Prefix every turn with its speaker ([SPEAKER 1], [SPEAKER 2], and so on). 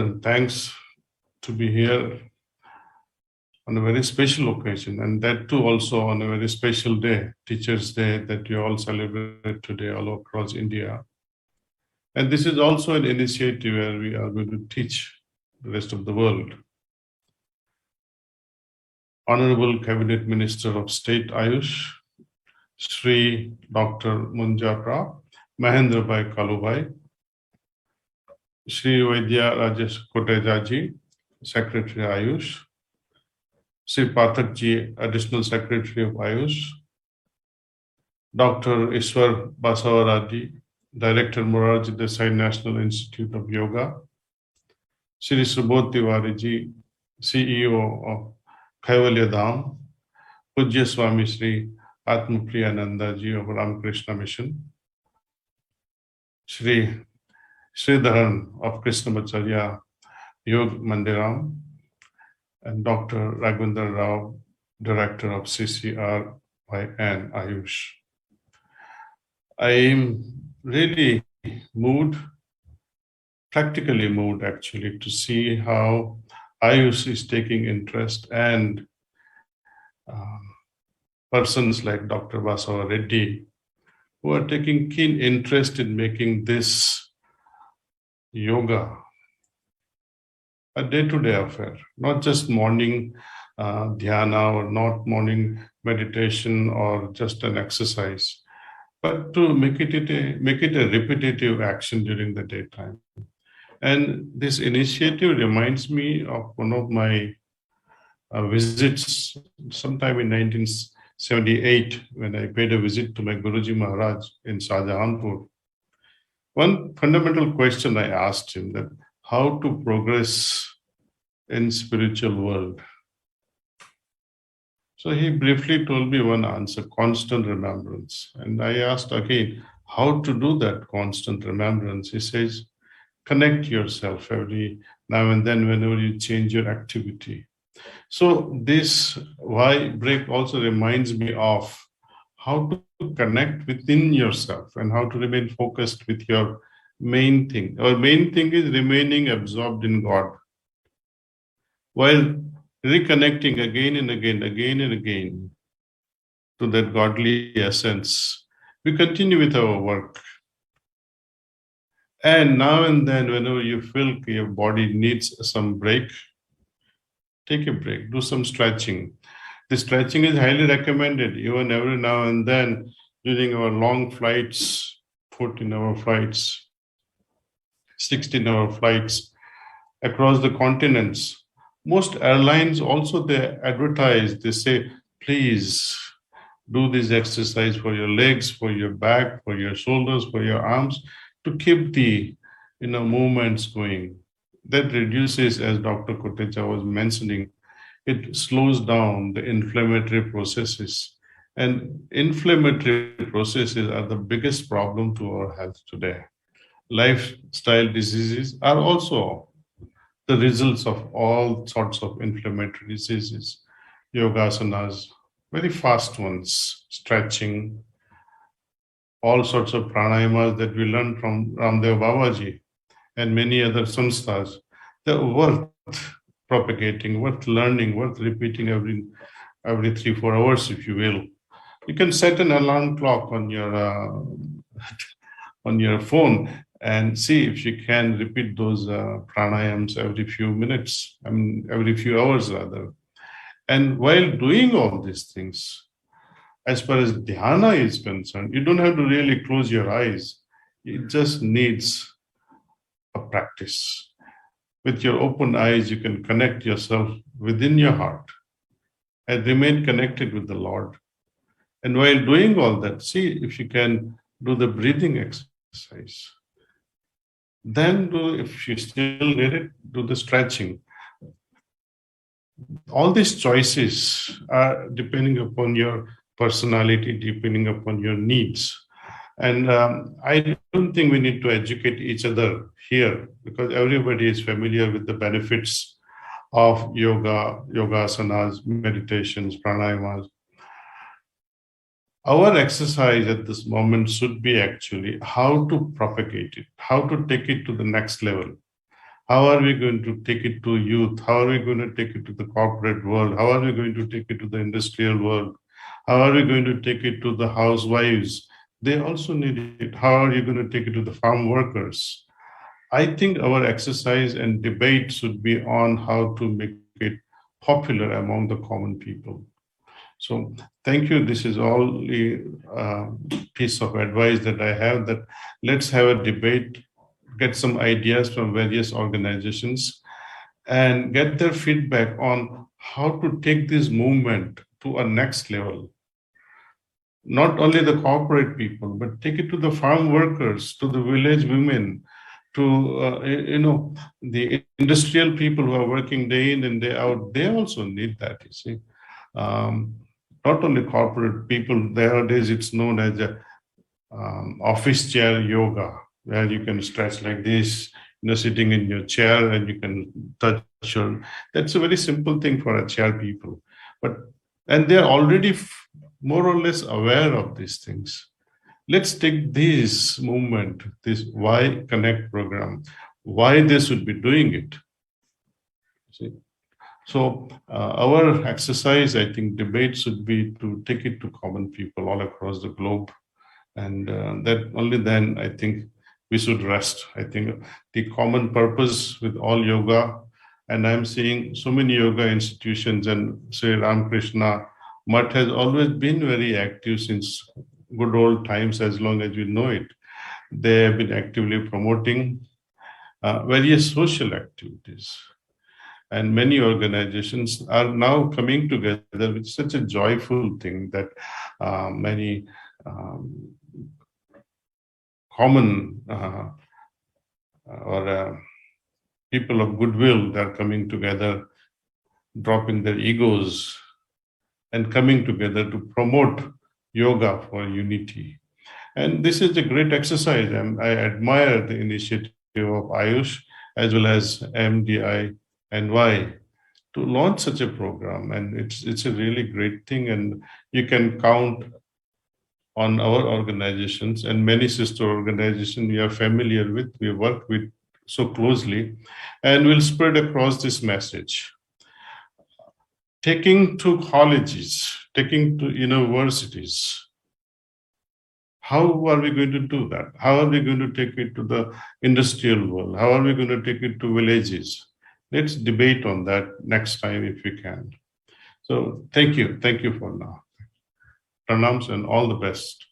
[SPEAKER 1] And thanks to be here on a very special occasion, and that too also on a very special day, Teachers' Day, that you all celebrate today all across India. And this is also an initiative where we are going to teach the rest of the world. Honorable Cabinet Minister of State Ayush, Shri Dr. Munjapra Mahendrabhai Kalubhai, Shri Vaidya Rajesh Kotejaji, Secretary Ayush, Shri Pathak Ji, Additional Secretary of Ayush, Dr. Iswar Basavaradi, Director Morarji Desai National Institute of Yoga, Shri Subodh Tiwari Ji, CEO of Kaivalya Dham, Pujya Swami Shri Atmapriyananda Ji of Ramakrishna Mission, Shri Sridharan of Krishnamacharya Yog Mandiram, and Dr. Raghavendra Rao, Director of CCR and Ayush. I am really practically moved actually, to see how Ayush is taking interest, and persons like Dr. Basava Reddy, who are taking keen interest in making this yoga a day-to-day affair, not just morning dhyana or not morning meditation or just an exercise, but to make it a repetitive action during the daytime. And this initiative reminds me of one of my visits sometime in 1978, when I paid a visit to my Guruji Maharaj in Shahjahanpur. One fundamental question I asked him, that how to progress in spiritual world. So he briefly told me one answer: constant remembrance. And I asked again, how to do that constant remembrance? He says, connect yourself every now and then whenever you change your activity. So this why break also reminds me of how to connect within yourself and how to remain focused with your main thing. Our main thing is remaining absorbed in God, while reconnecting again and again to that godly essence. We continue with our work. And now and then, whenever you feel your body needs some break, take a break, do some stretching. The stretching is highly recommended, even every now and then during our long flights, 14-hour flights, 16-hour flights across the continents. Most airlines also, they advertise, they say, please do this exercise for your legs, for your back, for your shoulders, for your arms, to keep the movements going. That reduces, as Dr. Kotecha was mentioning, it slows down the inflammatory processes. And inflammatory processes are the biggest problem to our health today. Lifestyle diseases are also the results of all sorts of inflammatory diseases. Yogasanas, very fast ones, stretching, all sorts of pranayamas that we learned from Ramdev Babaji and many other samsthas. They're worth propagating, worth learning, worth repeating every 3-4 hours, if you will. You can set an alarm clock on your phone and see if you can repeat those pranayams every few minutes, every few hours rather. And while doing all these things, as far as dhyana is concerned, you don't have to really close your eyes. It just needs a practice. With your open eyes, you can connect yourself within your heart and remain connected with the Lord. And while doing all that, see if you can do the breathing exercise. Then if you still need it, do the stretching. All these choices are depending upon your personality, depending upon your needs. And I don't think we need to educate each other here, because everybody is familiar with the benefits of yoga, yogasanas, meditations, pranayamas. Our exercise at this moment should be actually how to propagate it, how to take it to the next level, How are we going to take it to youth? How are we going to take it to the corporate world? How are we going to take it to the industrial world? How are we going to take it to the housewives? They also need it. How are you going to take it to the farm workers? I think our exercise and debate should be on how to make it popular among the common people. So, thank you. This is all the piece of advice that I have. That let's have a debate, get some ideas from various organizations, and get their feedback on how to take this movement to a next level. Not only the corporate people, but take it to the farm workers, to the village women, to the industrial people who are working day in and day out. They also need that. You see, um, not only corporate people. Nowadays, it's known as a office chair yoga, where you can stretch like this, sitting in your chair, and you can touch your. That's a very simple thing for a chair people, but and they're already more or less aware of these things. Let's take this movement, this Why Connect program, why they should be doing it. See? So our exercise, I think, debate should be to take it to common people all across the globe, and that only then I think we should rest. I think the common purpose with all yoga, and I'm seeing so many yoga institutions, and Sri Ramakrishna Mutt has always been very active since good old times, as long as we know it. They have been actively promoting various social activities. And many organizations are now coming together with such a joyful thing that many common or people of goodwill, they're coming together, dropping their egos and coming together to promote yoga for unity. And this is a great exercise. And I admire the initiative of Ayush as well as MDI-NY to launch such a program. And it's a really great thing. And you can count on our organizations and many sister organizations we are familiar with, we work with so closely, and we'll spread across this message. Taking to colleges, taking to universities. How are we going to do that? How are we going to take it to the industrial world? How are we going to take it to villages? Let's debate on that next time if we can. So thank you. Thank you for now. Pranams and all the best.